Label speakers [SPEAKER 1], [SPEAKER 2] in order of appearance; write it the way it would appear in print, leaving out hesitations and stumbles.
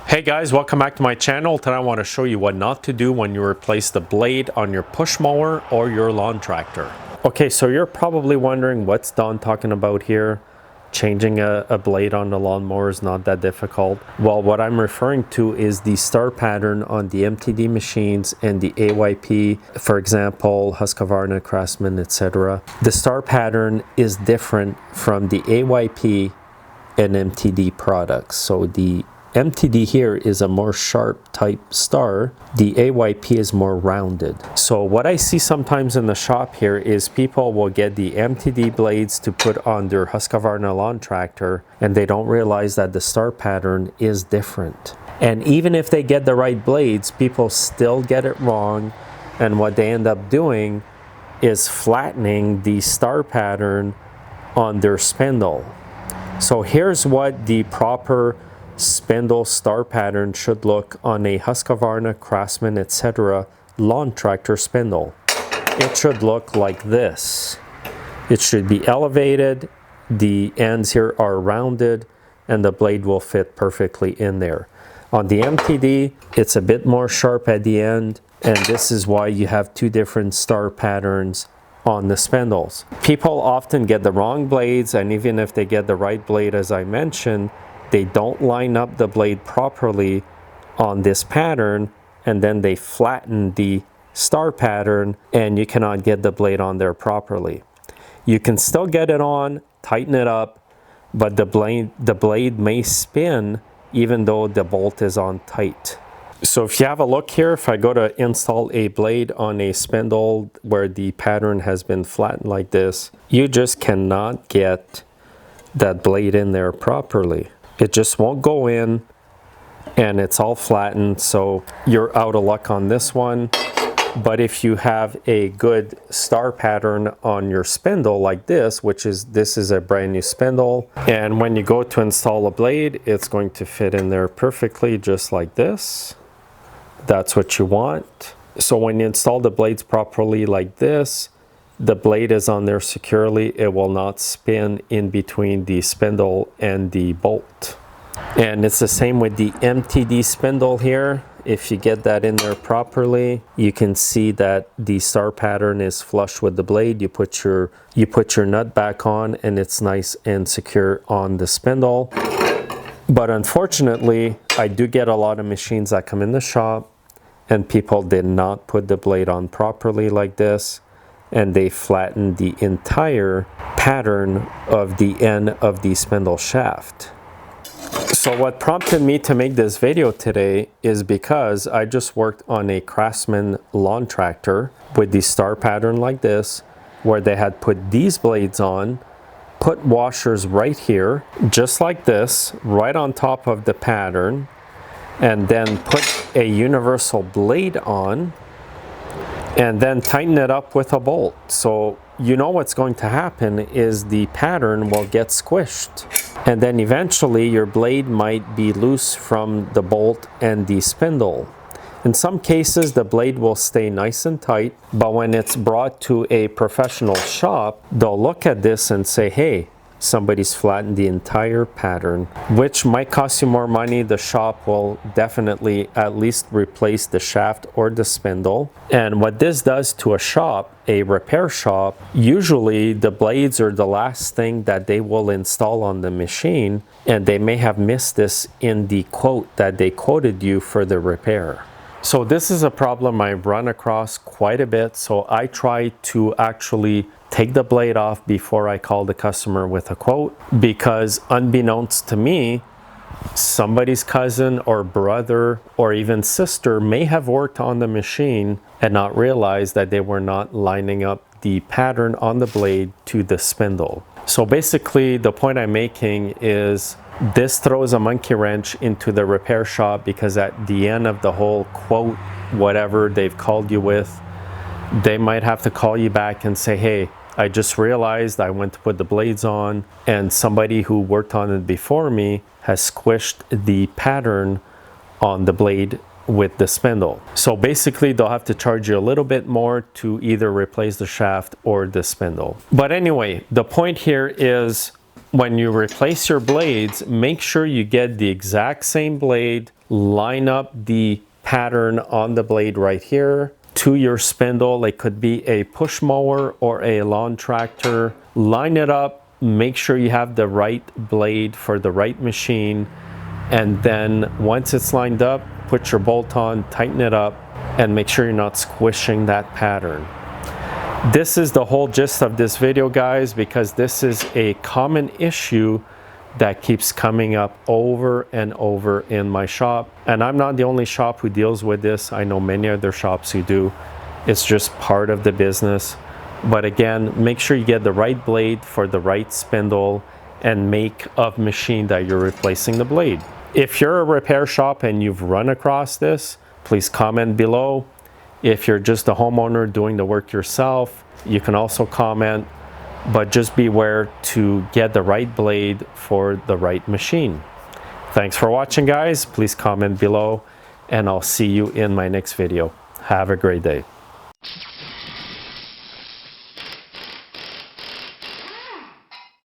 [SPEAKER 1] Hey guys, welcome back to my channel. Today I want to show you what not to do when you replace the blade on your push mower or your lawn tractor. Okay, so you're probably wondering what's Don talking about here. Changing a blade on the lawnmower is not that difficult. Well, what I'm referring to is the star pattern on the MTD machines and the AYP, for example, Husqvarna, Craftsman, etc. The star pattern is different from the AYP and MTD products. So the MTD here is a more sharp type star. The AYP is more rounded. So what I see sometimes in the shop here is people will get the MTD blades to put on their Husqvarna lawn tractor, and they don't realize that the star pattern is different. And even if they get the right blades, people still get it wrong. And what they end up doing is flattening the star pattern on their spindle. So here's what the proper spindle star pattern should look on a Husqvarna, Craftsman, etc. lawn tractor spindle. It should look like this. It should be elevated, the ends here are rounded, and the blade will fit perfectly in there. On the MTD, it's a bit more sharp at the end, and this is why you have two different star patterns on the spindles. People often get the wrong blades, and even if they get the right blade, as I mentioned, they don't line up the blade properly on this pattern, and then they flatten the star pattern and you cannot get the blade on there properly. You can still get it on, tighten it up, but the blade may spin even though the bolt is on tight. So if you have a look here, if I go to install a blade on a spindle where the pattern has been flattened like this, you just cannot get that blade in there properly. It just won't go in, and it's all flattened, so you're out of luck on this one. But if you have a good star pattern on your spindle like this, this is a brand new spindle, and when you go to install a blade, it's going to fit in there perfectly just like this. That's what you want. So when you install the blades properly like this, the blade is on there securely. It will not spin in between the spindle and the bolt. And it's the same with the MTD spindle here. If you get that in there properly, you can see that the star pattern is flush with the blade. You put your nut back on, and it's nice and secure on the spindle. But unfortunately, I do get a lot of machines that come in the shop and people did not put the blade on properly like this, and they flattened the entire pattern of the end of the spindle shaft. So what prompted me to make this video today is because I just worked on a Craftsman lawn tractor with the star pattern like this, where they had put these blades on, put washers right here, just like this, right on top of the pattern, and then put a universal blade on, and then tighten it up with a bolt. So you know what's going to happen is the pattern will get squished, and then eventually your blade might be loose from the bolt and the spindle. In some cases the blade will stay nice and tight, but when it's brought to a professional shop, they'll look at this and say, hey, somebody's flattened the entire pattern, which might cost you more money. The shop will definitely at least replace the shaft or the spindle. And what this does to a shop, a repair shop, usually the blades are the last thing that they will install on the machine, and they may have missed this in the quote that they quoted you for the repair. So this is a problem I run across quite a bit, so I try to actually take the blade off before I call the customer with a quote, because unbeknownst to me, somebody's cousin or brother or even sister may have worked on the machine and not realize that they were not lining up the pattern on the blade to the spindle. So basically the point I'm making is this throws a monkey wrench into the repair shop, because at the end of the whole quote, whatever they've called you with, they might have to call you back and say, hey, I just realized I went to put the blades on and somebody who worked on it before me has squished the pattern on the blade with the spindle. So basically they'll have to charge you a little bit more to either replace the shaft or the spindle. But anyway, the point here is when you replace your blades, make sure you get the exact same blade line up the pattern on the blade right here to your spindle. It could be a push mower or a lawn tractor. Line it up, make sure you have the right blade for the right machine, and then once it's lined up, put your bolt on, tighten it up, and make sure you're not squishing that pattern. This is the whole gist of this video, guys, because this is a common issue that keeps coming up over and over in my shop. And I'm not the only shop who deals with this. I know many other shops who do. It's just part of the business. But again, make sure you get the right blade for the right spindle and make of machine that you're replacing the blade. If you're a repair shop and you've run across this, please comment below. If you're just a homeowner doing the work yourself, you can also comment, but just beware to get the right blade for the right machine. Thanks for watching, guys. Please comment below, and I'll see you in my next video. Have a great day.